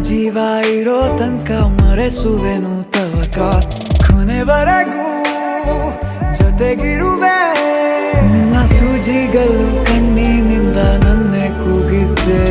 ಜೀವ ಇರೋ ತನಕ ಮರೆಸುವೆನು ತವಕ ಕೊನೆವರೆಗೂ ಜೊತೆಗಿರುವೆ ನಿನ್ನ ಸೂಜಿಗಳು ಕಣ್ಣಿನಿಂದ ನನ್ನೆ ಕೂಗಿದ್ದೆ